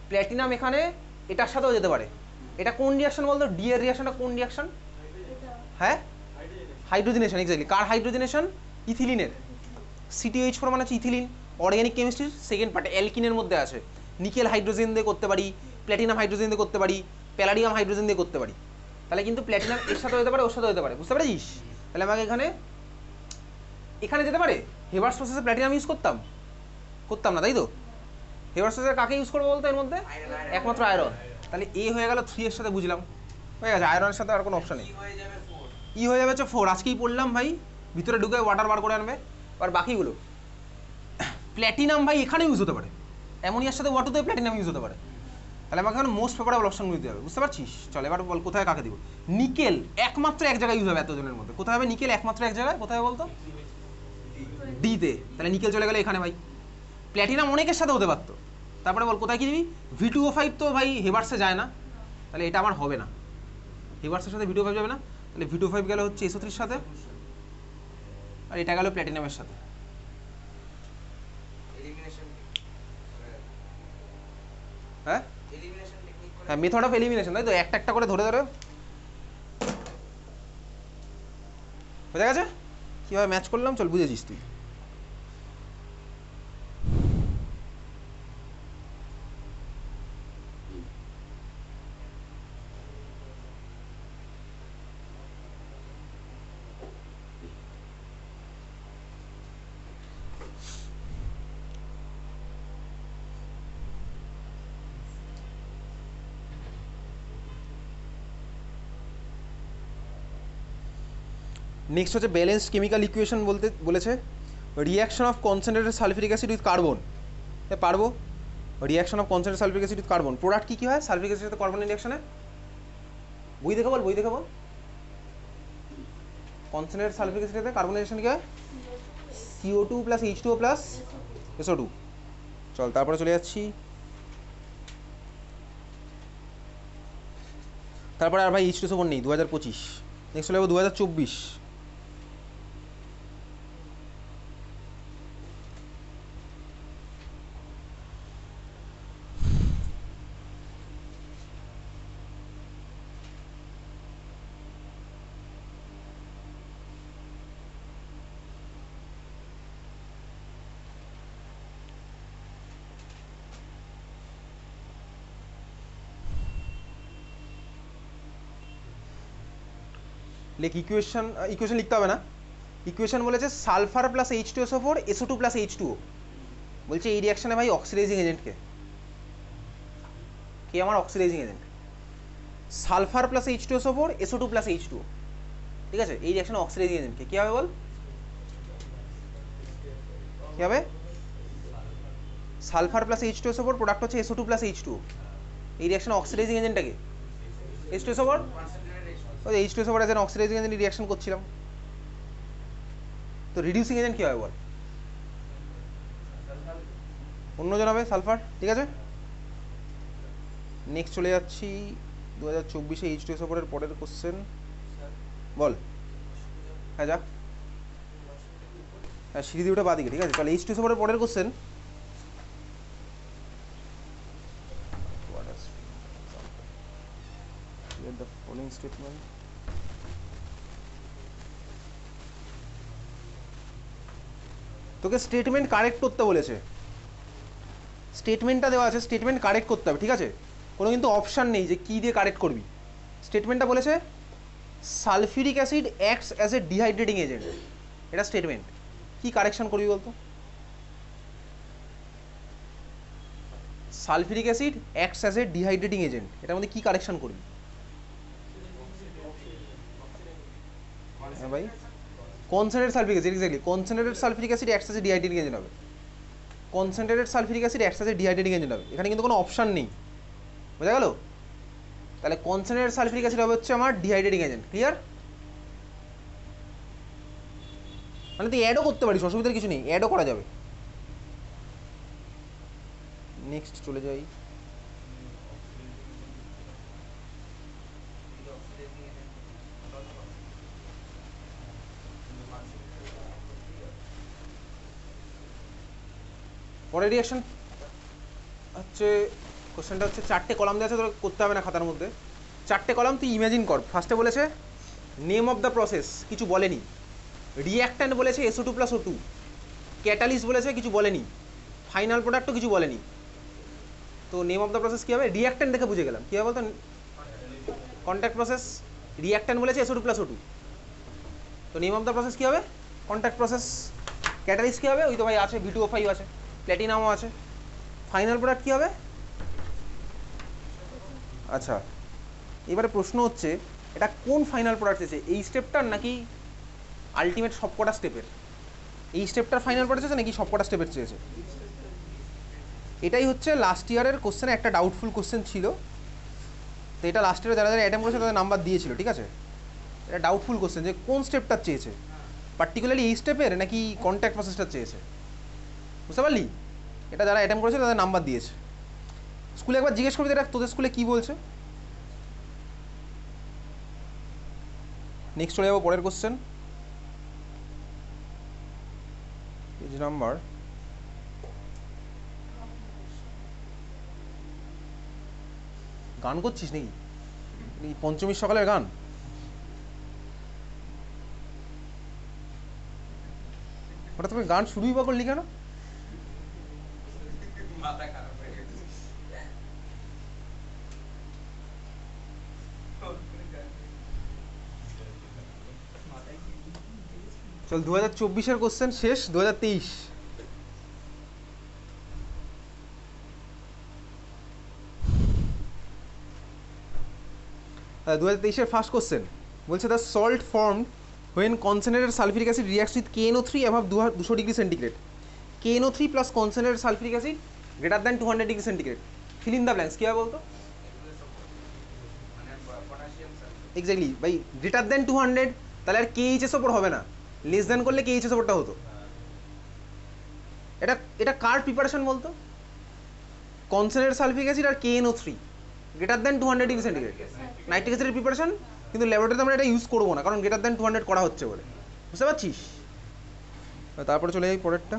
Platinum এখানে এটার সাথেও যেতে পারে। এটা কোন রিয়াকশন বলতো? ডি এর রিয়াকশনটা কোন রিয়াকশন? হ্যাঁ, হাইড্রোজেনেশন। এক্স্যাক্টলি কার হাইড্রোজেনেশন? ইথিলিনের। CTOH4 মানে হচ্ছে ইথিলিন। অর্গানিক কেমিস্ট্রির সেকেন্ড পার্টে অ্যালকিনের মধ্যে আছে। নিকেল হাইড্রোজেন দিয়ে করতে পারি, প্ল্যাটিনাম হাইড্রোজেন দিয়ে করতে পারি, প্যালাডিয়াম হাইড্রোজেন দিয়ে করতে পারি। তাহলে কিন্তু প্ল্যাটিনাম এর সাথে হতে পারে, ওর সাথে হতে পারে, বুঝতে পারছিস? তাহলে আমাকে এখানে যেতে পারে। হেবার্স প্রসেসে প্ল্যাটিনাম ইউজ করতাম না, তাই তো? হেবার্স প্রসেসে কাকে ইউজ করবো বলতো এর মধ্যে? একমাত্র আয়রন। তাহলে এ হয়ে গেল 3 এর সাথে, বুঝলাম হয়ে গেছে। আয়রনের সাথে আর কোনো অপশন নেই। ই হয়ে যাবে হচ্ছে 4। আজকেই পড়লাম ভাই, ভিতরে ঢুকে ওয়াটার বার করে আনবে। আর বাকিগুলো প্ল্যাটিনাম ভাই এখানে ইউজ হতে পারে, অ্যামোনিয়ার সাথে ওয়াটারতে প্ল্যাটিনাম ইউজ হতে পারে। তাহলে আমাকে এখন মোস্ট ফেভারেবল অপশনগুলো দিতে হবে, বুঝতে পারছিস? চল এবার বল কোথায় কাকে দিব। নিকেল একমাত্র এক জায়গায় ইউজ হবে এতজনের মধ্যে। কোথায় হবে নিকেল একমাত্র এক জায়গায়? কোথায় বলতো? ডিতে। তাহলে নিকেল চলে গেলে এখানে ভাই। প্ল্যাটিনাম অনেকের সাথে হতে পারতো। তারপরে বল কোথায় কি দিবি? V2O5 তো ভাই হেবার্সে যায় না, তাহলে এটা আমার হবে না। হেবার্সের সাথে V2O5 যাবে না, তাহলে V2O5 গেলে হচ্ছে SO3 সাথে, আর এটা গেল প্ল্যাটিনামের সাথে। হ্যাঁ হ্যাঁ, মেথড অফ এলিমিনেশন, তাই তো? একটা একটা করে ধরে ধরে হয়ে গেছে। কীভাবে ম্যাচ করলাম চল, বুঝেছিস তুই। নেক্সট হচ্ছে ব্যালেন্সড কেমিক্যাল ইকুয়েশন বলতে বলেছে। Reaction of concentrated sulphuric acid with carbon. পারবো? Reaction of concentrated sulphuric acid with carbon. Product কী কী হয় সালফিউরিক অ্যাসিডের সাথে কার্বনের রিয়াকশনে? বই দেখে বল, বই দেখে বল। কনসেন্ট্রেটেড সালফিউরিক অ্যাসিডের সাথে কার্বনের রিয়াকশন কী হয়? CO2 plus H2O plus SO2। চল তারপরে চলে যাচ্ছি। তারপরে আর ভাই H2SO4 নেই, 2025। নেক্সট চলে যাবো 2024। লেখ ইকুয়েশন। ইকুয়েশন লিখতে হবে না। ইকুয়েশন বলেছে sulphur plus H2SO4 SO2 plus H2O। বলছে এই রিয়াকশনে ভাই অক্সিডাইজিং এজেন্টকে কে? আমার oxidising agent sulphur plus H2SO4 SO2 plus H2O। ঠিক আছে, এই রিয়াকশনে অক্সিডাইজিং এজেন্টকে কী হবে বল? কী হবে? সালফার প্লাস H2SO4, প্রোডাক্ট হচ্ছে SO2 প্লাস H2O। এই রিয়াকশনে অক্সিডাইজিং এজেন্টটাকে H2SO4। ওই H2SO4 age N oxidising agent reaction করছিলাম। তো রিডিউসিং এজেন্ট কী হবে বল? অন্যজন হবে সালফার। ঠিক আছে, নেক্সট চলে যাচ্ছি 2024 H2SO4 এর পরের কোশ্চেন। বল। হ্যাঁ যা। হ্যাঁ সিঁড়ি দিয়ে ওটা বাদিকে। ঠিক আছে, তাহলে H2SO4 এর পরের কোশ্চেন। The following statement. তোকে স্টেটমেন্ট কারেক্ট করতে বলেছে। স্টেটমেন্টটা দেওয়া আছে, স্টেটমেন্ট কারেক্ট করতে হবে। ঠিক আছে, কোনো কিন্তু অপশান নেই যে কী দিয়ে কারেক্ট করবি। স্টেটমেন্টটা বলেছে sulphuric acid acts as a dehydrating agent. এটা স্টেটমেন্ট। কি কারেকশন করবি বলতো? Sulphuric acid acts as a dehydrating agent, এটার মধ্যে কি কারেকশন করবি? হ্যাঁ ভাই, concentrated sulphuric acid. Exactly concentrated sulphuric acid acts as a dehydrating agent হবে। Concentrated sulphuric acid acts as a dehydrating agent হবে। এখানে কিন্তু কোনো অপশান নেই, বোঝা গেল? তাহলে কনসেন্ট্রেটেড সালফিউরিক অ্যাসিড হবে হচ্ছে আমার ডিহাইড্রেটিং এজেন্ট। ক্লিয়ার? মানে তুই অ্যাডও করতে পারিস, অসুবিধার কিছু নেই, অ্যাডও করা যাবে। নেক্সট চলে যাই। পরের রিয়াকশন হচ্ছে কোশ্চেনটা হচ্ছে 4টে কলাম দেওয়া আছে, তোর করতে হবে না খাতার মধ্যে। 4টে কলাম তুই ইমাজিন কর। ফার্স্টে বলেছে নেম অফ দ্য প্রসেস, কিছু বলেনি। রিঅ্যাক্ট্যান্ট বলেছে SO2+O2, ক্যাটালিস্ট বলেছে, কিছু বলেনি। ফাইনাল প্রোডাক্টও কিছু বলেনি। তো নেম অফ দ্য প্রসেস কী হবে? রিঅ্যাক্ট্যান্ট দেখে বুঝে গেলাম। কী হবে বলতো? Contact process. রিঅ্যাক্ট্যান্ট বলেছে SO2+O2, তো নেম অফ দ্য প্রসেস কী হবে? Contact process. ক্যাটালিস্ট কী হবে? ওই তো ভাই আছে, V2O5 আছে, প্ল্যাটিনামও আছে। ফাইনাল প্রোডাক্ট কী হবে? আচ্ছা, এবারে প্রশ্ন হচ্ছে এটা কোন ফাইনাল প্রোডাক্ট চেয়েছে, এই স্টেপটার নাকি আলটিমেট সবকটা স্টেপের? এই স্টেপটার ফাইনাল প্রোডাক্ট চেয়েছে নাকি সবকটা স্টেপের চেয়েছে? এটাই হচ্ছে লাস্ট ইয়ারের কোশ্চেনে একটা ডাউটফুল কোশ্চেন ছিল। তো এটা লাস্ট ইয়ারে যারা যারা অ্যাটেম্প করেছে তাদের নাম্বার দিয়েছিল, ঠিক আছে? এটা ডাউটফুল কোশ্চেন যে কোন স্টেপটা চেয়েছে, পার্টিকুলারলি এই স্টেপের নাকি কন্ট্যাক্ট প্রসেসটা চেয়েছে, বুঝতে পারলি? এটা যারা অ্যাটেম্প করেছে তাদের নাম্বার দিয়েছে। স্কুলে একবার জিজ্ঞেস করবি এটা তোদের স্কুলে কী বলছে। নেক্সট চলে যাবো পরের কোশ্চেন, পেজ নাম্বার গান করছিস নাকি? এই পঞ্চমীর সকালের গান? হঠাৎ করে গান শুরুই বা করলি কেন? চল 2024-এর কোশ্চেন শেষ, 2023। 2023-এর ফার্স্ট কোশ্চেন বলছে the salt formed when concentrated sulfuric acid reacts with KNO3 above 200 degree centigrade. KNO3 plus concentrated sulfuric acid greater than 200 degree centigrade. Fill in the blanks. কী হবে বলতো? এক্স্যাক্টলি ভাই, গ্রেটার দেন 200, তাহলে আর KHSO4 হবে না, less than করলে KHSO4টা হতো। এটা এটা কার প্রিপারেশন বলতো? কনসেন্ট্রেটেড সালফিক অ্যাসিড আর KNO3 greater than 200 degree centigrade. Nitric অ্যাসিডের প্রিপারেশন, কিন্তু ল্যাবরেটরিতে আমরা এটা ইউজ করবো না, কারণ গ্রেটার দেন 200 করা হচ্ছে বলে, বুঝতে পারছিস? তারপরে চলে যাই পরেরটা।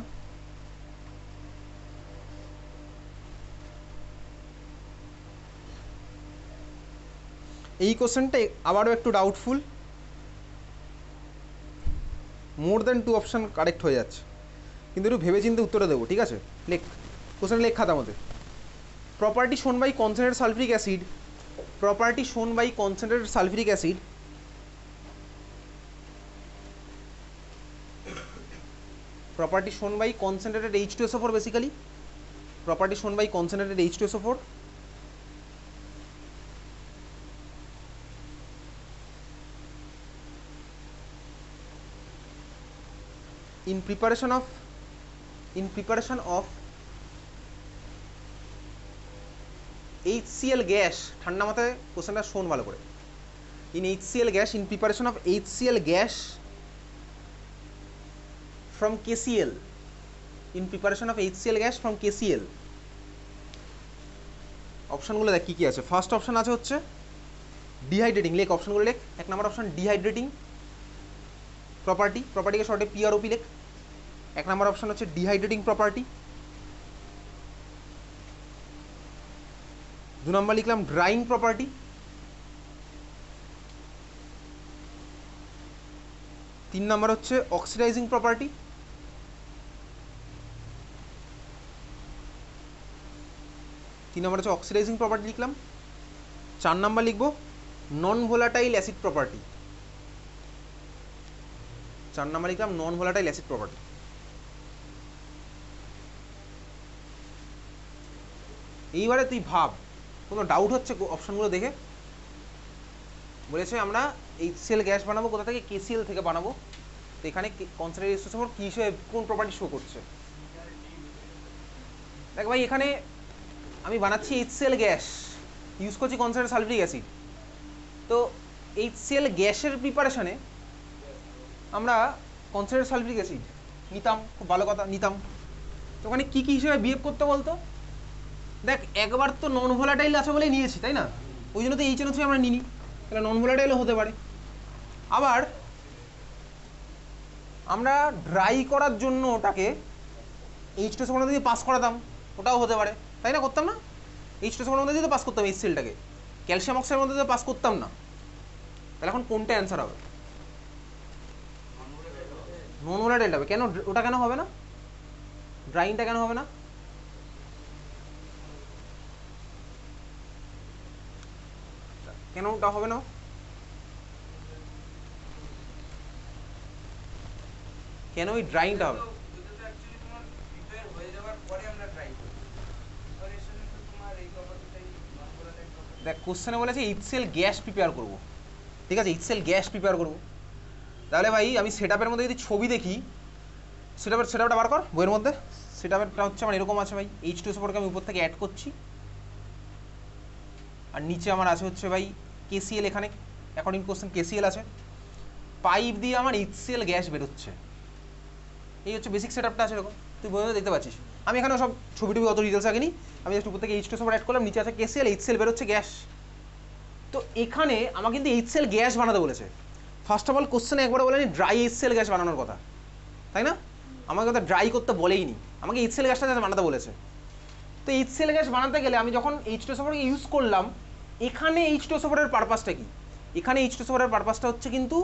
এই কোশ্চেনটা আবারও একটু ডাউটফুল, মোর দেন 2 অপশান কারেক্ট হয়ে যাচ্ছে, কিন্তু একটু ভেবেচিন্তে উত্তরটা দেবো, ঠিক আছে? লেখ কোশ্চেন, লেখ খাতা মতে। Property shown by concentrated sulphuric acid, property shown by concentrated sulfuric acid property shown by concentrated H2SO4 basically property shown by concentrated H2SO4 in preparation of HCl gas, ঠান্ডা মাথায় কোশ্চেনটা শোন ভালো করে। In HCl gas, in preparation of HCl gas from KCl, in preparation of HCl gas from KCl। অপশানগুলো দেখ কী কী আছে। First option আছে হচ্ছে ডিহাইড্রেটিং, লেখ অপশানগুলো লেখ। 1 নম্বর অপশান ডিহাইড্রেটিং প্রপার্টিকে শর্টে PROP লেখ। 1 নম্বর অপশান হচ্ছে ডিহাইড্রেটিং প্রপার্টি। 2 নম্বর লিখলাম ড্রাইং প্রপার্টি। 3 নম্বর হচ্ছে অক্সিডাইজিং প্রপার্টি। 3 নম্বর হচ্ছে অক্সিডাইজিং প্রপার্টি লিখলাম। 4 নম্বর লিখব নন ভোলাটাইল অ্যাসিড প্রপার্টি। 4 নম্বর লিখলাম নন ভোলাটাইল অ্যাসিড প্রপার্টি। এইবারে তুই ভাব, কোনো ডাউট হচ্ছে অপশানগুলো দেখে? বলেছে আমরা HCl গ্যাস বানাবো কোথা থেকে? KCl থেকে বানাবো। তো এখানে কনসেন্ট্রেটেড H2SO4 কী হিসেবে কোন প্রপার্টি শো করছে? দেখ ভাই, এখানে আমি বানাচ্ছি HCl গ্যাস, ইউজ করছি কনসেন্ট্রেটেড সালফিউরিক অ্যাসিড। তো HCl গ্যাসের প্রিপারেশনে আমরা কনসেন্ট্রেটেড সালফিউরিক অ্যাসিড নিতাম, খুব ভালো কথা, নিতাম। তো ওখানে কী কী হিসেবে বিহেভ করতে বলতো? দেখ, একবার তো নন ভোলাটাইল আছে বলেই নিয়েছি, তাই না? ওই জন্য তো HNO3 আমরা নিই, তাহলে নন ভোলাটাইলও হতে পারে। আবার আমরা ড্রাই করার জন্য ওটাকে H2SO4 দিয়ে পাস করাতাম, ওটাও হতে পারে, তাই না? করতাম না? H2SO4 এর মধ্যে দিয়ে তো পাস করতাম HCl-টাকে, ক্যালসিয়াম অক্সাইডের মধ্যে দিয়ে পাস করতাম না। তাহলে এখন কোনটা অ্যান্সার হবে? নন ভোলাটাইল হবে। কেন ওটা কেন হবে না? ড্রাইংটা কেন হবে না? কেন ওটা হবে না? কেন ওই ড্রাইংটা হবে? দেখ কোশ্চেনে বলেছে HCl গ্যাস প্রিপেয়ার করবো, ঠিক আছে, HCl গ্যাস প্রিপেয়ার করবো। তাহলে ভাই আমি সেটআপের মধ্যে যদি ছবি দেখি, সেটআপটা বার কর বইয়ের মধ্যে। সেটআপটা হচ্ছে আমার এরকম আছে ভাই, H2SO4-কে আমি উপর থেকে অ্যাড করছি, আর নিচে আমার আছে হচ্ছে ভাই KCl, এখানে অ্যাকর্ডিং কোশ্চেন KCl আছে, পাইপ দিয়ে আমার HCl গ্যাস বেরোচ্ছে। এই হচ্ছে বেসিক সেটআপটা আছে এরকম, তুই বইয়ের মধ্যে দেখতে পাচ্ছিস। আমি এখানে সব ছবি টবি অত ডিটেলস আঁকিনি, আমি জাস্ট উপর থেকে H2SO4 অ্যাড করলাম, নিচে আছে KCl, HCl বেরোচ্ছে গ্যাস। তো এখানে আমার কিন্তু HCl গ্যাস বানাতে বলেছে। ফার্স্ট অফ অল কোশ্চেনে একবার বলেনি ড্রাই HCl গ্যাস বানানোর কথা, তাই না? আমাকে কথা ড্রাই করতে বলেই নি, আমাকে HCl গ্যাসটা বানাতে বলেছে। তো HCl গ্যাস বানাতে গেলে আমি যখন H2SO4 ইউজ করলাম, এখানে H2SO4 এর পারপাসটা কি? এখানে H2SO4 এর পারপাসটা হচ্ছে কিন্তু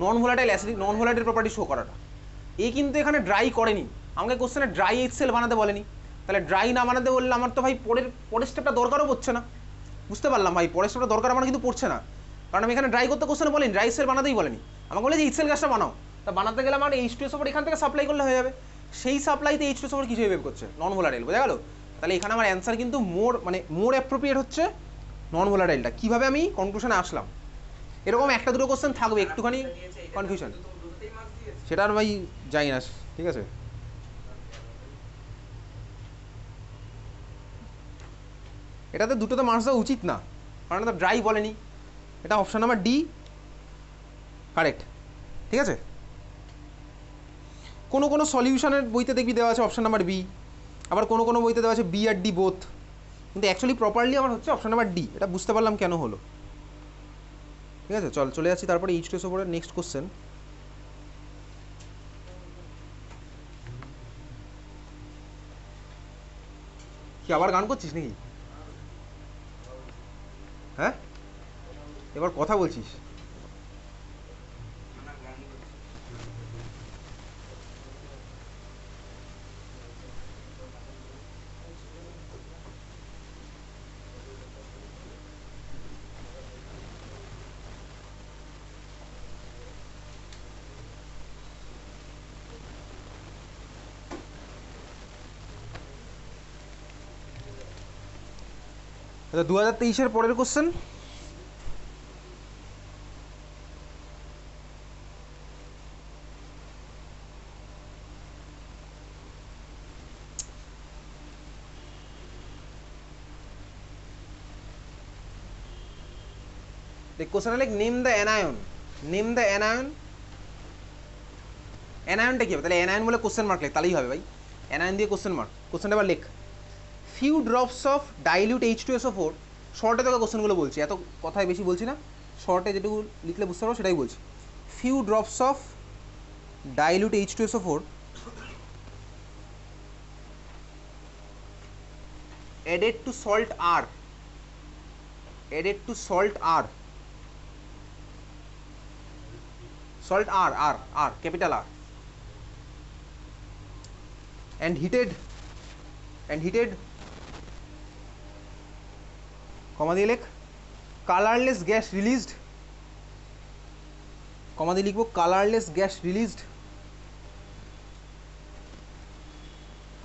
non volatile acid, non volatile property show করাটা। এই কিন্তু এখানে ড্রাই করেনি, আমাকে কোশ্চেনে ড্রাই HCl বানাতে বলেনি। তাহলে ড্রাই না বানাতে বললে আমার তো ভাই পরের স্টেপটা দরকারও পড়ছে না। বুঝতে পারলাম ভাই, পরের স্টেপটা দরকার আমার কিন্তু পড়ছে না, কারণ আমি এখানে ড্রাই করতে কোশ্চেনে বলিনি, ড্রাই HCl বানাতেই বলেনি। আমাকে বলে যে HCl গ্যাসটা বানাও, তা বানাতে গেলে আমার H2SO4 এখান থেকে সাপ্লাই করলে হয়ে যাবে। সেই সাপ্লাইতে H2SO4 কিছু বের করছে, নন ভোলাটাইল, বোঝা গেল? তাহলে এখানে আমার অ্যান্সার কিন্তু মোর অ্যাপ্রোপ্রিয়েট হচ্ছে নন ভোলাটাইলটা। কীভাবে আমি কনক্লুশনে আসলাম? এরকম একটা দুটো কোশ্চেন থাকবে একটুখানি কনফিউশন, সেটা আর ভাই যাই না, ঠিক আছে? এটাতে দুটোতে মার্কস দেওয়া উচিত না, কারণ এটা ড্রাই বলেনি। এটা অপশান নাম্বার ডি কারেক্ট, ঠিক আছে? কোনো কোনো সলিউশনের বইতে দেখবি দেওয়া আছে অপশান নাম্বার বি, আবার কোনো কোনো বইতে দেওয়া আছে বি আর ডি বোথ, কিন্তু অ্যাকচুয়ালি প্রপারলি আমার হচ্ছে অপশান নাম্বার ডি। এটা বুঝতে পারলাম কেন হলো, ঠিক আছে? চলে যাচ্ছি তারপরে H2SO4 এর নেক্সট কোশ্চেন। কি আবার গান করছিস নাকি? হ্যাঁ, এবার কথা বলছিস? আচ্ছা, 2023-এর পরের কোশ্চেন। দেখ question like name the anion, name the anion. অ্যানায়নটা কি হবে? তাহলে অ্যানায়ন বলে কোশ্চেন মার্ক লেখ, তাহলেই হবে ভাই। অ্যানায়ন দিয়ে কোশ্চেন মার্ক, কোশ্চেনটা আবার লেখ। Few drops of dilute H2SO4, শর্টে তোকে কোশ্চেনগুলো বলছি, এত কথায় বেশি বলছি না, শর্টে যেটুকু লিখলে বুঝতে পারবো সেটাই বলছি। Few drops of dilute H2SO4 added to salt R, added to salt R, salt R, capital R, and heated, কমা দিয়ে লেখ, কালারলেস গ্যাস রিলিজড, কমা দিয়ে লিখবো colourless gas released,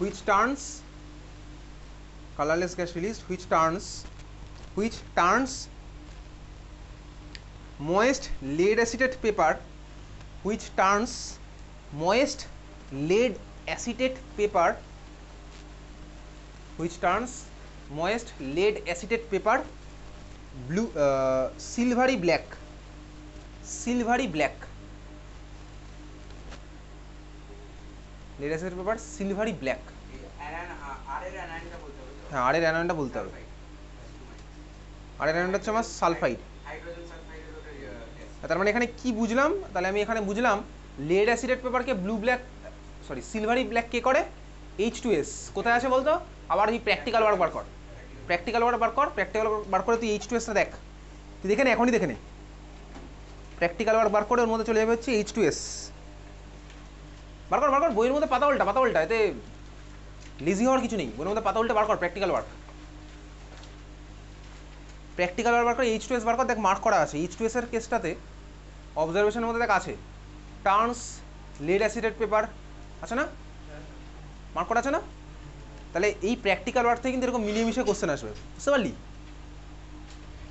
which turns, colorless gas released which turns moist lead acetate paper, which turns moist lead acetate paper, which turns moist lead acetate paper blue silvery black, lead acetate paper silvery black। হ্যাঁ, আর এর অ্যানায়নটা বলতে হবে। আর এর অ্যানায়নটা হচ্ছে আমার sulphide. তার মানে এখানে কি বুঝলাম? তাহলে আমি এখানে বুঝলাম লেড অ্যাসিডেট পেপারকে সিলভারি ব্ল্যাক কে করে? H2S। কোথায় আছে বলতো? আবার এই প্র্যাকটিক্যাল ওয়ার্ক বার কর। প্র্যাকটিক্যাল ওয়ার্ড বার কর, প্র্যাকটিক্যাল বার করে তুই H2S টা দেখ, তুই দেখে নে, এখনই দেখে নে। প্র্যাকটিক্যাল ওয়ার্ড বার করে ওর মধ্যে চলে যাবে হচ্ছে H2S। বার কর বার কর, বইয়ের মধ্যে পাতা উল্টা, এতে লেজি হওয়ার কিছু নেই, বইয়ের মধ্যে পাতা উল্টা বার কর প্র্যাকটিক্যাল ওয়ার্ড। প্র্যাকটিক্যাল ওয়ার্ড বার করে H2S বার কর, দেখ মার্ক করা আছে। H2S এর কেসটাতে অবজারভেশনের মধ্যে দেখ আছে টার্নস লেড অ্যাসিডেড পেপার, আছে না? মার্ক করা আছে না? তাহলে এই প্র্যাকটিক্যাল ওয়ার্ড থেকে কিন্তু এরকম মিলিয়ে মিশে কোশ্চেন আসবে, বুঝতে পারলি?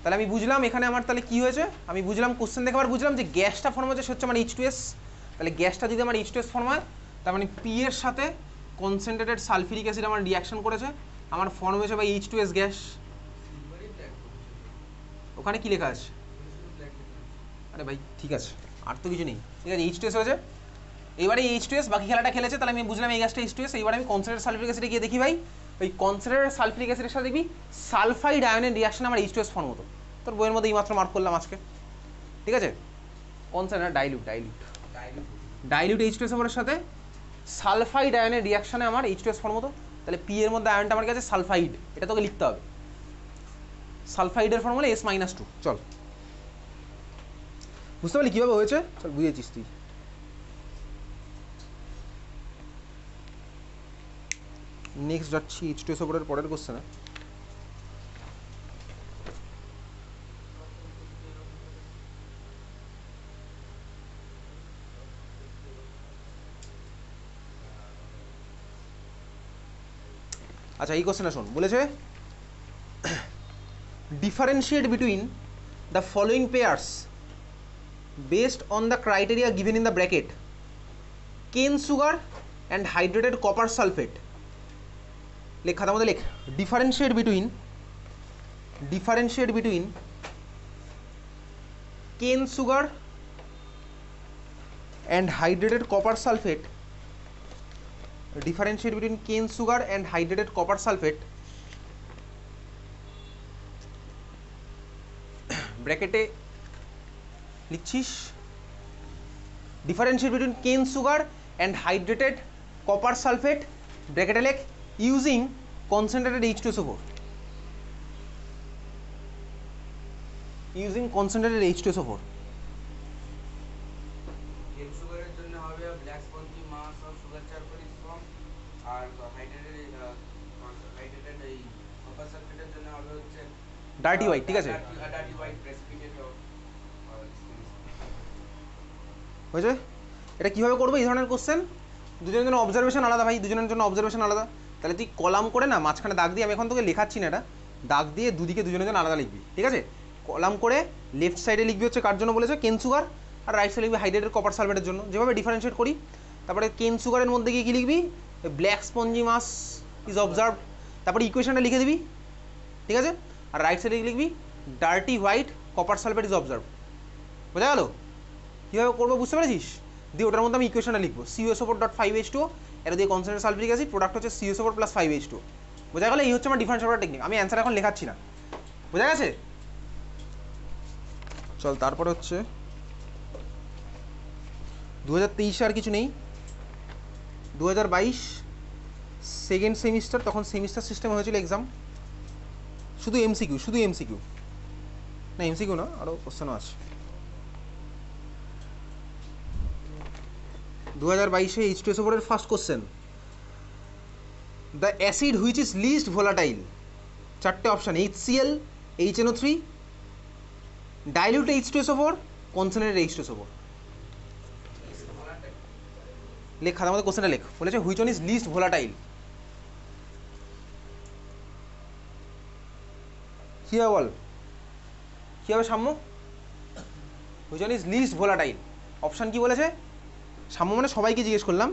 তাহলে আমি বুঝলাম এখানে আমার তাহলে কি হয়েছে, আমি বুঝলাম কোশ্চেন দেখে আবার বুঝলাম যে গ্যাসটা ফর্ম হচ্ছে হচ্ছে আমার H2S। তাহলে গ্যাসটা যদি আমার H2S ফর্ম হয়, তার মানে পি এর সাথে কনসেন্ট্রেটেড সালফিউরিক অ্যাসিড আমার রিয়াকশন করেছে, আমার ফর্ম হয়েছে বাই H2S গ্যাস। ওখানে কি লেখা আছে? আরে ভাই ঠিক আছে, আর তো কিছু নেই, ঠিক আছে H2S হয়েছে। এবারে H2S বাকি খেলাটা খেলেছে, তাহলে আমি বুঝলাম এই গ্যাসটা H2S। এইবার আমি কনসেন্ট্রেটেড সালফিউরিক অ্যাসিডে গিয়ে দেখি ভাই, ওই কনসেন্ট্রেটেড সালফিউরিক অ্যাসিডের সাথে দেখবি সালফাইড আয়নের রিয়াকশন আমার H2S ফর্ম হতো। তোর বইয়ের মধ্যে এইমাত্র মার্ক করলাম আজকে, ঠিক আছে? কনসেন্ট্রেটেড ডাইলিউট H2S এর সাথে সালফাইড আয়নের রিয়াকশনে আমার H2S ফর্ম হতো। তাহলে পি এর মধ্যে আয়নটা আমার কাছে সালফাইড, এটা তোকে লিখতে হবে। সালফাইডের ফর্মুলা S-2। চল বুঝতে পারলি কীভাবে হয়েছে? চল বুঝেছিস তুই। নেক্সট যাচ্ছি H2S ওপরের পরের কোশ্চেনে। আচ্ছা এই কোশ্চেনটা শোন, বলেছে differentiate between the following pairs based on the criteria given in the bracket cane sugar and hydrated copper sulphate. লেখ, খাতার মধ্যে লেখ, differentiate between cane sugar and hydrated copper sulphate, differentiate between cane sugar and hydrated copper sulfate ব্র্যাকেটে লিখছিস differentiate between cane sugar and hydrated copper sulfate ব্র্যাকেটে লেখ using concentrated H2SO4, using concentrated H2SO4। Dirty white, ঠিক আছে হয়েছে। এটা কীভাবে করবো এই ধরনের কোশ্চেন? দুজনের জন্য অবজারভেশন আলাদা ভাই, দুজনের জন্য অবজারভেশন আলাদা। তাহলে তুই কলাম করে না মাঝখানে দাগ দিয়ে, আমি এখন তোকে লেখাচ্ছি না, এটা দাগ দিয়ে দুদিকে দুজনের জন্য আলাদা লিখবি, ঠিক আছে? কলাম করে লেফট সাইডে লিখবি হচ্ছে কার জন্য বলেছে, কেন সুগার, আর রাইট সাইডে লিখবি হাইড্রেটেড কপার সালফেটের জন্য। যেভাবে ডিফারেন্সিয়েট করি, তারপরে কেন সুগারের মধ্যে গিয়ে কী লিখবি, black spongy mass is observe, তারপরে ইকুয়েশনটা লিখে দিবি, ঠিক আছে? আর রাইট সাইডে লিখবি dirty white copper sulphate is observe. বোঝা গেল কীভাবে করবো? বুঝতে পেরেছিস? দিয়ে ওটার মধ্যে আমি ইকুয়েশনটা লিখবো CuSO4.5H2, এটা দিয়ে কনসেন্ট্রেটেড সালফিউরিক অ্যাসিড, প্রোডাক্ট হচ্ছে CuSO4 + 5H2। বোঝা গেল? এই হচ্ছে আমার ডিফারেন্স করার টেকনিক। আমি অ্যান্সার এখন লেখাচ্ছি না, বোঝা গেছে? চল তারপরে হচ্ছে 2023 আর কিছু নেই, 2022 সেকেন্ড সেমিস্টার, তখন সেমিস্টার সিস্টেম হয়েছিল এক্সাম, শুধু এমসিকিউ না, এমসিকিউ না, আরও কোশ্চেনও আছে। 2022 H2SO4 এর first question, the acid which is least volatile, চারটে option HCl, HNO3, dilute H2SO4, concentrated H2SO4। লেখ, খাতার মধ্যে কোশ্চেনটা লেখ, বলেছে which one is least volatile. কী হবে বল, কী হবে Samya? Which one is least volatile, option কি বলেছে? সাম্য মানে সবাইকে জিজ্ঞেস করলাম,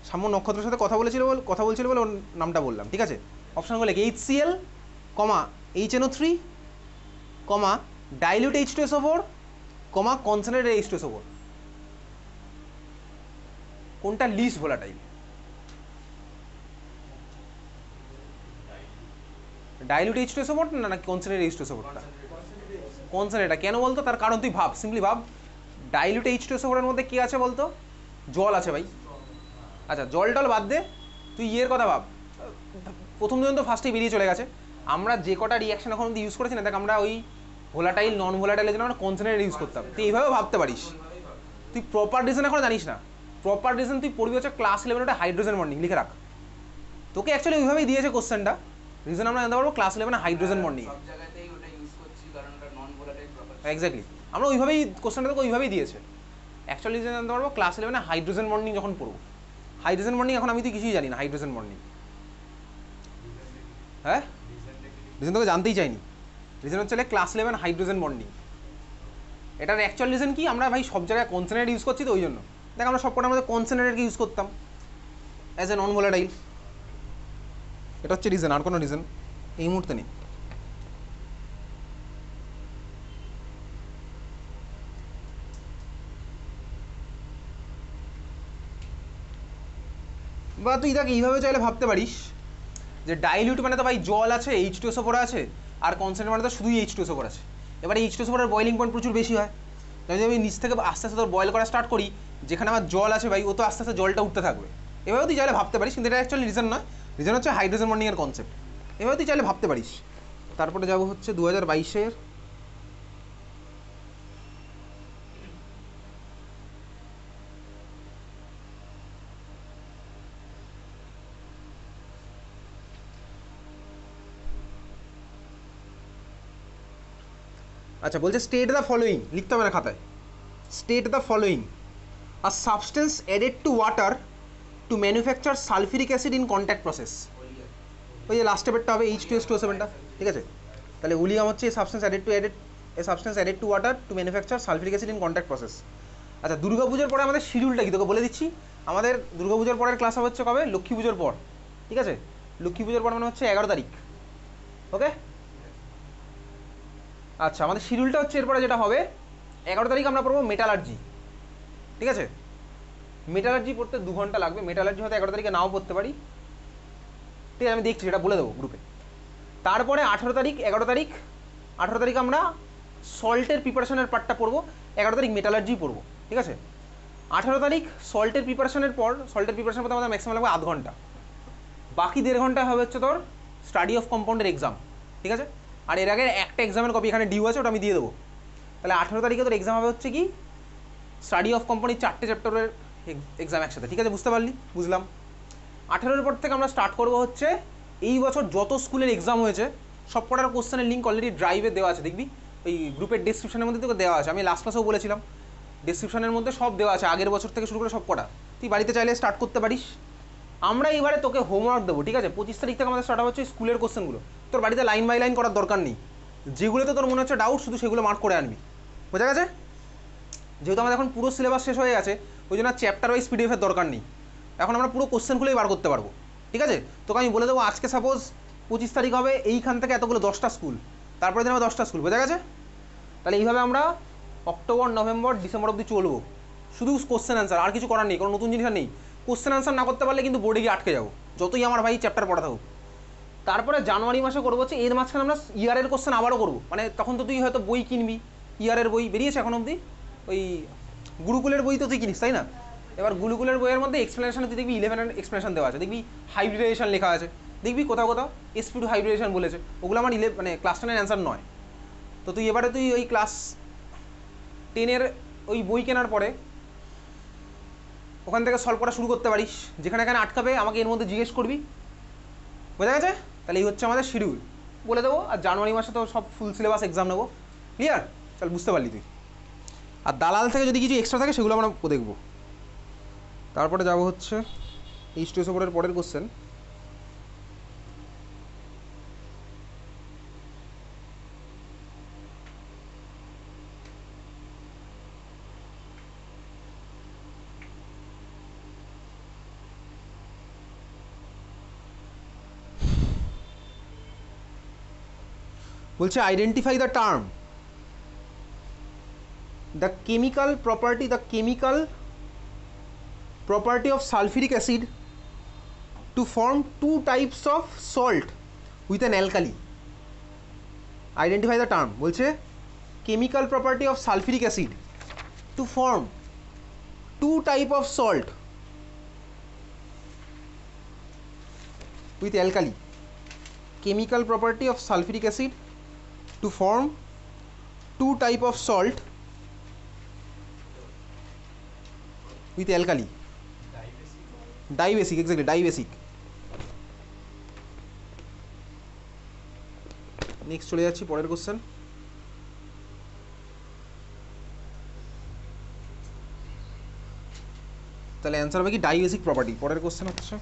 সাম্য নক্ষত্রের সাথে কথা বলছিল বলে ওর নামটা বললাম, ঠিক আছে? অপশানগুলো লেখ HCl, HNO3, dilute H2SO4, concentrated H2SO4। কোনটা লিস্ট ভোলাটাইল? ডাইলিউট H2SO4 না কনসেন্ট্রেটেড H2SO4? কনসেন্ট্রেটেড। কেন বলতো? তার কারণ তুই ভাব, সিম্পলি ভাব, ডাইলিউট H2SO4 এর মধ্যে কী আছে বলতো? জল আছে ভাই। আচ্ছা জল টল বাদ দে, তুই ইয়ের কথা ভাব, প্রথম দুজন তো ফার্স্টেই বেরিয়ে চলে গেছে, আমরা যে কটা রিয়াকশন এখন অব্দি ইউজ করেছি না, দেখ আমরা ওই ভোলাটাইল নন ভোলাটাইলের জন্য আমরা কনসেন্ট্রেট ইউজ করতাম। তুই এইভাবে ভাবতে পারিস, তুই প্রপার রিজন এখন জানিস না। প্রপার রিজন তুই পড়বি হচ্ছে ক্লাস 11 ওটা হাইড্রোজেন বন্ডিং, লিখে রাখ। তোকে অ্যাকচুয়ালি ওইভাবেই দিয়েছে কোশ্চেনটা, রিজন আমরা জানতে পারবো ক্লাস 11 হাইড্রোজেন বন্ডিং। সব জায়গাতেই ওটা ইউজ করছি কারণ ওটা নন ভোলাটাইল প্রপার্টি। এক্স্যাক্টলি, আমরা ওইভাবেই কোশ্চেনটা তোকে ওইভাবেই দিয়েছে। অ্যাকচুয়ালি রিজন জানতে পারবো ক্লাস 11 হাইড্রোজেন বন্ডিং যখন পড়বো। হাইড্রোজেন বন্ডিং এখন আমি তুই কিছুই জানি না, হাইড্রোজেন বন্ডিং। হ্যাঁ, রিজন তোকে জানতেই চাইনি। রিজন হচ্ছে ক্লাস 11 হাইড্রোজেন বন্ডিং। এটার অ্যাকচুয়াল রিজন কি, আমরা ভাই সব জায়গায় কনসেন্ট্রেট ইউজ করছি তো ওই জন্য। দেখ আমরা সব কটার মধ্যে কনসেন্ট্রেটকে ইউজ করতাম অ্যাজ এ নন ভোলাটাইল। এটা হচ্ছে রিজন, আর কোনো রিজন এই মুহূর্তে নেই। বা তুই দেখ এইভাবে চাইলে ভাবতে পারিস যে ডাইলিউট মানে তো ভাই জল আছে, H2SO4 আছে, আর কনসেন্ট্রেট মানে তো শুধুই H2SO4 আছে। এবারে H2SO4 এর বয়েলিং পয়েন্ট প্রচুর বেশি হয়। যদি আমি নিচ থেকে আস্তে আস্তে তোর বয়েল করা স্টার্ট করি, যেখানে আমার জল আছে ভাই ও তো আস্তে আস্তে জলটা উঠতে থাকবে। এভাবে তুই চাইলে ভাবতে পারিস, কিন্তু এটা অ্যাকচুয়ালি রিজন নয়। রিজন হচ্ছে হাইড্রোজেন বন্ডিংয়ের কনসেপ্ট। এভাবে তুই চাইলে ভাবতে পারিস। তারপরে যাবো হচ্ছে 2022-এর আচ্ছা বলছে স্টেট দ্য ফলোয়িং, লিখতে হবে না খাতায়। State the following, a substance added to water to manufacture sulphuric acid in contact process. ওই যে লাস্ট স্টেপেরটা হবে H2SO7টা, ঠিক আছে। তাহলে উলিয়াম হচ্ছে substance added to water to manufacture sulphuric acid in contact process. আচ্ছা দুর্গাপুজোর পরে আমাদের শিডিউলটা কি তোকে বলে দিচ্ছি। আমাদের দুর্গাপুজোর পরের ক্লাস হবে হচ্ছে কবে, লক্ষ্মী পুজোর পর, ঠিক আছে। লক্ষ্মী পুজোর পর মানে হচ্ছে 11 তারিখ, ওকে। আচ্ছা আমাদের শিডিউলটা হচ্ছে এরপরে যেটা হবে 11 তারিখ আমরা পড়বো মেটালার্জি, ঠিক আছে। মেটালার্জি পড়তে 2 ঘন্টা লাগবে। মেটালার্জি হয়তো 11 তারিখে নাও পড়তে পারি, ঠিক আছে, আমি দেখছি সেটা বলে দেবো গ্রুপে। তারপরে 18 তারিখ 18 তারিখ আমরা সল্টের প্রিপারেশনের পার্টটা পড়বো। 11 তারিখ মেটালার্জি পড়বো, ঠিক আছে। 18 তারিখ সল্টের প্রিপারেশনের পর, সল্টের প্রিপারেশন পড়তে আমাদের ম্যাক্সিমাম লাগবে আধ ঘন্টা। বাকি 1.5 ঘন্টা হবে হচ্ছে তোর স্টাডি অফ কম্পাউন্ডের এক্সাম, ঠিক আছে। আর এর আগে একটা এক্সামের কপি এখানে ডিউ আছে, ওটা আমি দিয়ে দেবো। তাহলে 18 তারিখে তোর এক্সাম হবে হচ্ছে কি স্টাডি অফ কম্পাউন্ডের 4টে চ্যাপ্টারের এক্সাম একসাথে, ঠিক আছে। বুঝতে পারলি? বুঝলাম। 18-এর পর থেকে আমরা স্টার্ট করবো হচ্ছে এই বছর যত স্কুলের এক্সাম হয়েছে সব কটার কোশ্চেনের লিঙ্ক অলরেডি ড্রাইভে দেওয়া আছে, দেখবি ওই গ্রুপের ডেসক্রিপশনের মধ্যে তোকে দেওয়া আছে। আমি লাস্ট ক্লাসেও বলেছিলাম ডেসক্রিপশনের মধ্যে সব দেওয়া আছে, আগের বছর থেকে শুরু করে সব কটা। তুই বাড়িতে চাইলে স্টার্ট করতে পারিস। আমরা এবারে তোকে হোমওয়ার্ক দেবো, ঠিক আছে। 25 তারিখ থেকে আমাদের স্টার্ট হচ্ছে স্কুলের কোশ্চেনগুলো। তোর বাড়িতে লাইন বাই লাইন করার দরকার নেই, যেগুলোতে তোর মনে হচ্ছে ডাউট শুধু সেগুলো মার্ক করে আনবি, বোঝা গেছে। যেহেতু আমাদের এখন পুরো সিলেবাস শেষ হয়ে গেছে, ওই জন্য চ্যাপ্টার ওয়াইজ পিডিএফের দরকার নেই। এখন আমরা পুরো কোশ্চেনগুলোই বার করতে পারবো, ঠিক আছে। তোকে আমি বলে দেবো আজকে সাপোজ 25 তারিখ হবে, এইখান থেকে এতগুলো 10টা স্কুল, তারপরে দিন হবে 10টা স্কুল, বোঝা গেছে। তাহলে এইভাবে আমরা অক্টোবর নভেম্বর ডিসেম্বর অবধি চলবো, শুধু কোশ্চেন অ্যান্সার, আর কিছু করার নেই, কোনো নতুন জিনিস আর নেই। কোশ্চেন অ্যান্সার না করতে পারলে কিন্তু বোর্ডে গিয়ে আটকে যাবো, যতই আমার ভাই চ্যাপ্টার পড়া থাকুক। তারপরে জানুয়ারি মাসে করবো হচ্ছে, এর মাঝখানে আমরা ইয়ারের কোশ্চেন আবারও করবো। মানে তখন তো তুই হয়তো বই কিনবি, ইয়ারের বই বেরিয়েছে এখন অবধি, ওই গুরুকুলের বই তো তুই কিনিস, তাই না। এবার গুরুকুলের বইয়ের মধ্যে এক্সপ্লেনেশন তুই দেখবি 11 এক্সপ্লেনেশন দেওয়া আছে, দেখবি হাইব্রিডাইজেশন লেখা আছে, দেখবি কোথাও কোথাও SP2 হাইব্রিডাইজেশন বলেছে। ওগুলো আমার মানে ক্লাস 10-এর অ্যান্সার নয়। তো তুই এবারে তুই ওই ক্লাস 10-এর ওই বই কেনার পরে ওখান থেকে সলভ করা শুরু করতে পারিস। যেখানে এখানে আটকাবে আমাকে এর মধ্যে জিজ্ঞেস করবি, বোঝা গেছে। তাহলে এই হচ্ছে আমাদের শিডিউল, বলে দেবো। আর জানুয়ারি মাসে তো সব ফুল সিলেবাস এক্সাম নেবো, ক্লিয়ার। চল বুঝতে পারলি তুই। আর দালাল থেকে যদি কিছু এক্সট্রা থাকে সেগুলো আমরা দেখবো। তারপরে যাবো হচ্ছে H2SO4 এর পরের কোশ্চেন। বলছে identify the term the chemical property of sulfuric acid to form 2 types of salt with an alkali. Identify the term. বলছে chemical property of sulfuric acid to form 2 type of salt with alkali. chemical property of sulfuric acid to form two type of salt with alkali. Dibasic, exactly, dibasic. Next চলে যাচ্ছি পরের question. তাহলে answer হবে কি dibasic property. পরের question হচ্ছে,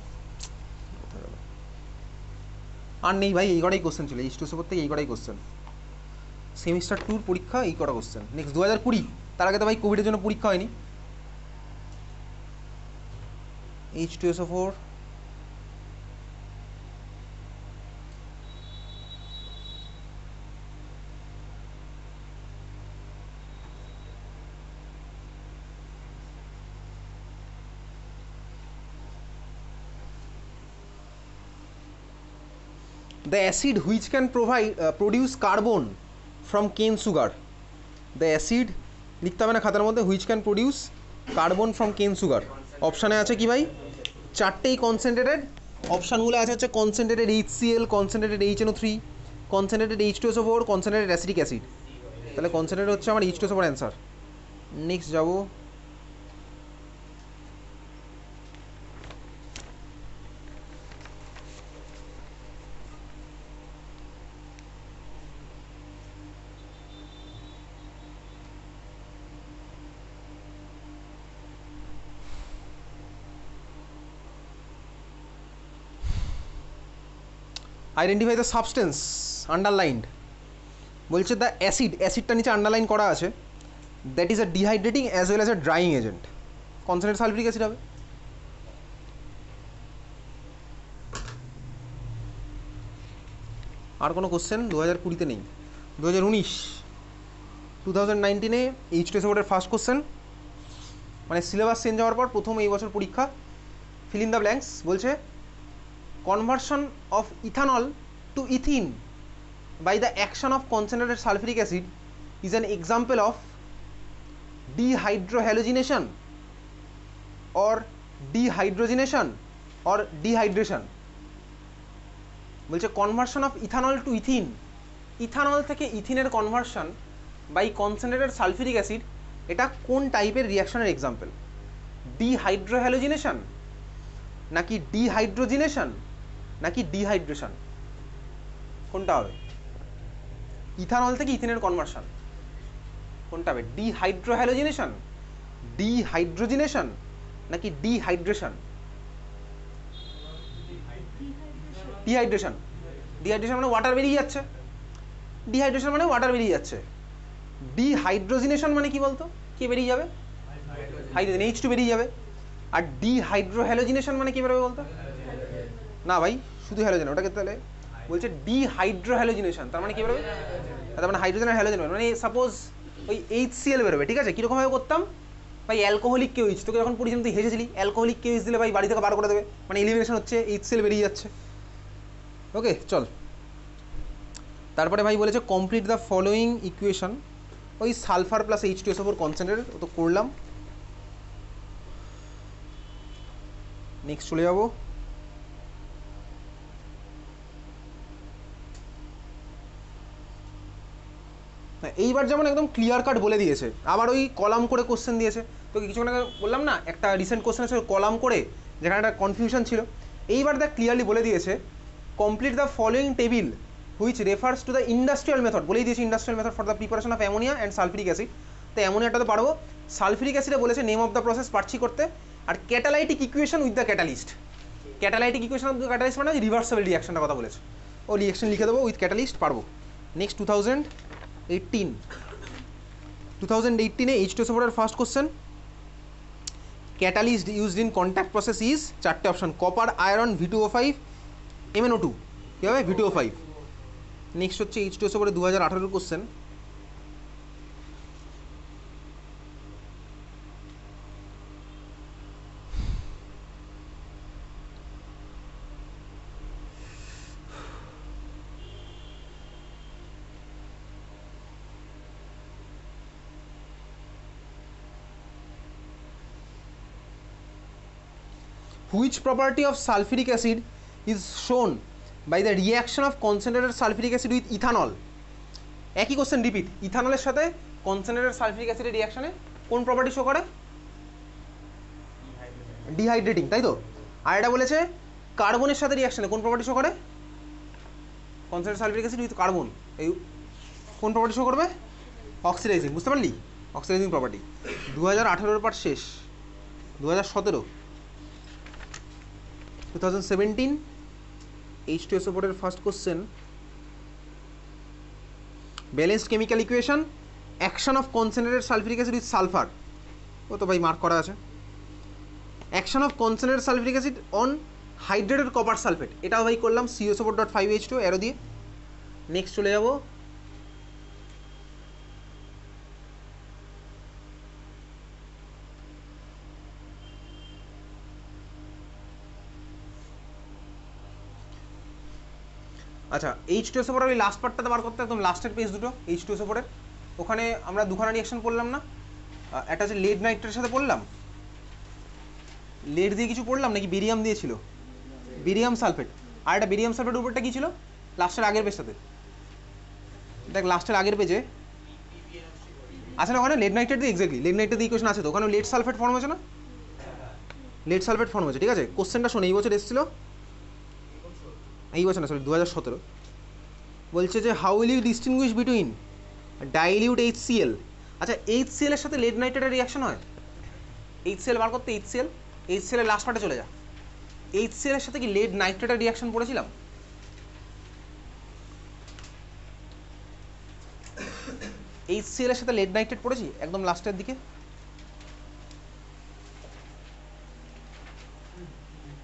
আর নেই ভাই, এই কটাই কোশ্চেন ছিল H2SO4 থেকে, এই কটাই কোশ্চেন। সেমিস্টার 2 পরীক্ষা এই কটা কোশ্চেন। নেক্সট 2020, তার আগে তো ভাই কোভিডের জন্য পরীক্ষা হয়নি। H2SO4 the acid which can produce carbon from cane sugar. The acid লিখতে হবে না খাতার মধ্যে, which can produce carbon from cane sugar. অপশানে আছে কি ভাই? চারটেই কনসেন্ট্রেটেড। অপশানগুলো আছে হচ্ছে concentrated HCl, concentrated HNO3, concentrated H2SO4, concentrated acidic acid. তাহলে কনসেন্ট্রেটেড হচ্ছে আমার H2SO4 অ্যান্সার। নেক্সট যাবো, আইডেন্টিফাই দ্য সাবস্টেন্স আন্ডারলাইন্ড। বলছে দ্য অ্যাসিড, অ্যাসিডটা নিচে আন্ডারলাইন করা আছে, that is a dehydrating as well as a drawing agent. Concentrate sulphuric acid হবে। আর কোনো কোশ্চেন 2020-তে নেই। 2019 H2SO4 ফার্স্ট কোশ্চেন, মানে সিলেবাস চেঞ্জ হওয়ার পর প্রথম এই বছর পরীক্ষা। Feel in the blanks. বলছে conversion of ethanol to ethene by the action of concentrated sulfuric acid is an example of dehydrohalogenation or dehydrogenation or dehydration. বলছে conversion of ethanol to ethene, ethanol থেকে ইথিনের conversion by concentrated sulphuric acid, এটা কোন টাইপের রিয়াকশনের example? ডিহাইড্রোহ্যালোজিনেশন নাকি ডিহাইড্রোজিনেশন নাকি dehydration? কোনটা হবে? ইথানল থেকে ইথিনের কনভার্সন কোনটা হবে? ডিহাইড্রোহ্যালোজিনেশন, ডিহাইড্রোজিনেশন নাকি ডিহাইড্রেশন? ডিহাইড্রেশন। ডিহাইড্রেশন মানে ওয়াটার বেরিয়ে যাচ্ছে, ডিহাইড্রেশন মানে ওয়াটার বেরিয়ে যাচ্ছে। ডিহাইড্রোজিনেশন মানে কি বলতো? কি বেরিয়ে যাবে? হাইড্রোজেন, H2 বেরিয়ে যাবে। আর ডিহাইড্রোহ্যালোজিনেশন মানে কি বেরোবে বলতো? না ভাই, শুধু হ্যালোজেন, ওটাকে তাহলে বলছে ডিহাইড্রোহ্যালোজিনেশন, তার মানে কি বেরোবে? তার মানে হাইড্রোজেন আর হ্যালোজেন, মানে সাপোজ ওই HCl বেরোবে, ঠিক আছে? কীরকমভাবে করতাম ভাই? অ্যালকোহলিক কেউইচ, তোকে যখন পড়েছিলাম তুই হেসেছিলি, অ্যালকোহলিক কেউইচ দিলে ভাই বাড়ি থেকে বার করে দেবে, মানে এলিমিনেশন হচ্ছে, HCl বেরিয়ে যাচ্ছে। ওকে চল, তারপরে ভাই বলেছে কমপ্লিট দ্য ফলোয়িং ইকুয়েশন। ওই সালফার প্লাস H2SO4 কনসেন্ট্রেটেড, ও তো করলাম। নেক্সট চলে যাবো, এইবার যেমন একদম ক্লিয়ার কাট বলে দিয়েছে, আবার ওই কলাম করে কোশ্চেন দিয়েছে। তোকে কিছুক্ষণ আগে বললাম না একটা রিসেন্ট কোশ্চেন আছে কলাম করে, যেখানে একটা কনফিউশন ছিল। এইবার দেখ ক্লিয়ারলি বলে দিয়েছে complete the following table which refers to the industrial method. বলেই দিয়েছে industrial method for the preparation of ammonia and sulphuric acid. তো অ্যামোনিয়াটা তো পারবো, সালফিউরিক অ্যাসিডে বলেছে নেম অফ দ্য প্রসেস পারছি করতে, আর catalytic equation with the catalyst. Catalytic equation with the catalyst মানে রিভার্সেবল রিয়াকশনটা কথা বলেছে, ও রিয়াকশন লিখে দেবো উইথ ক্যাটালিস্ট, পারবো। নেক্সট 2018 H2SO4 এর first question, catalyst used in contact process is, চারটে option, copper, iron, V2O5, MnO2। কী হবে? V2O5। নেক্সট হচ্ছে H2SO4 2018 question, which property of sulfuric acid is shown by the reaction of concentrated sulphuric acid with ethanol. একই question repeat, ইথানলের সাথে concentrated sulphuric অ্যাসিডের রিয়াকশনে কোন property show করে? Dehydrating, তাই তো। আর এটা বলেছে কার্বনের সাথে রিয়াকশনে কোন প্রপার্টি শো করে? Concentrated sulphuric acid with carbon, এই কোন প্রপার্টি শো করবে? অক্সিডাইজিং, বুঝতে পারলি? Oxidising property. 2018 পার্ট শেষ, 2017, 2017 H2SO4 এর first question, balanced chemical equation, action of concentrated sulphuric acid with sulphur. ও তো ভাই মার্ক করা আছে। Action of concentrated sulphuric acid on hydrated copper sulphate, এটাও ভাই করলাম CuSO4.5H2 অ্যারো দিয়ে। নেক্সট চলে যাব আচ্ছা H2SO4 ওই লাস্ট পার্টটাতে বার করতে, একদম লাস্টের পেজ দুটো H2SO4 এর। ওখানে আমরা দুখানা রিয়াকশন পড়লাম না, একটা হচ্ছে লেড নাইট্রেটের সাথে পড়লাম, লেড দিয়ে কিছু পড়লাম নাকি বেরিয়াম দিয়েছিল, বেরিয়াম সালফেট। আর একটা বেরিয়াম সালফেটের উপরটা কী ছিল লাস্টের আগের পেজটাতে, দেখ লাস্টের আগের পেজে আছে না ওখানে লেড নাইট্রেট দিয়ে, এক্স্যাক্টলি লেড নাইট্রেট দিয়ে ইকুয়েশন আছে তো, ওখানে লেড সালফেট ফর্ম হয়েছে না, লেড সালফেট ফর্ম হয়েছে, ঠিক আছে। কোশ্চেনটা শোনো, এই বছর এসেছিল, এই বছর না সরি 2017, বলছে যে how will you distinguish between dilute HCl। আচ্ছা HCl এর সাথে লেড নাইট্রেটের রিয়াকশন হয়, HCl বার করতে, HCl এর লাস্ট পার্টে চলে যা। HCl এর সাথে কি লেড নাইট্রেটের রিয়াকশন পড়েছিলাম? HCl এর সাথে লেড নাইট্রেট পড়েছি একদম লাস্টের দিকে,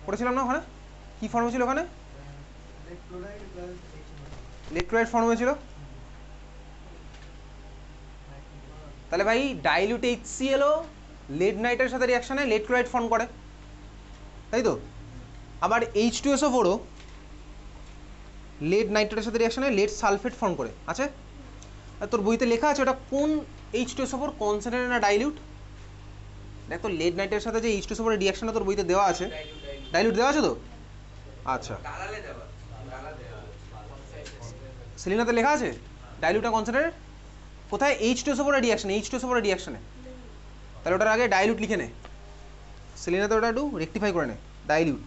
পড়েছিলাম না ওখানে? কি ফর্ম হয়েছিল ওখানে? লেড ক্লোরাইড ফর্ম হয়েছিল। তাহলে ভাই ডাইলিউট HCl ও লেড নাইট্রেটের সাথে রিয়াকশনে লেড ক্লোরাইড ফর্ম করে, তাই তো। আবার H2SO4 ও লেড নাইট্রেটের সাথে রিয়াকশনে লেড সালফেট ফর্ম করে আছে। আর তোর বইতে লেখা আছে ওটা কোন H2SO4 কনসেন্ট্রেটেড না ডাইলিউট? দেখ তো লেড নাইট্রেটের সাথে যে H2SO4 এর রিয়াকশনটা তোর বইতে দেওয়া আছে, ডাইলিউট দেওয়া আছে তো। আচ্ছা সেলিনাতে লেখা আছে ডাইলিউট কনসেন্ট্রেটেড কোথায়? H2SO4 এর রিয়াকশনে, H2SO4 এর রিয়াকশনে। তাহলে ওটার আগে ডাইলিউট লিখে নে, সেলিনাতে ওটা একটু রেকটিফাই করে নে, ডাইলিউট।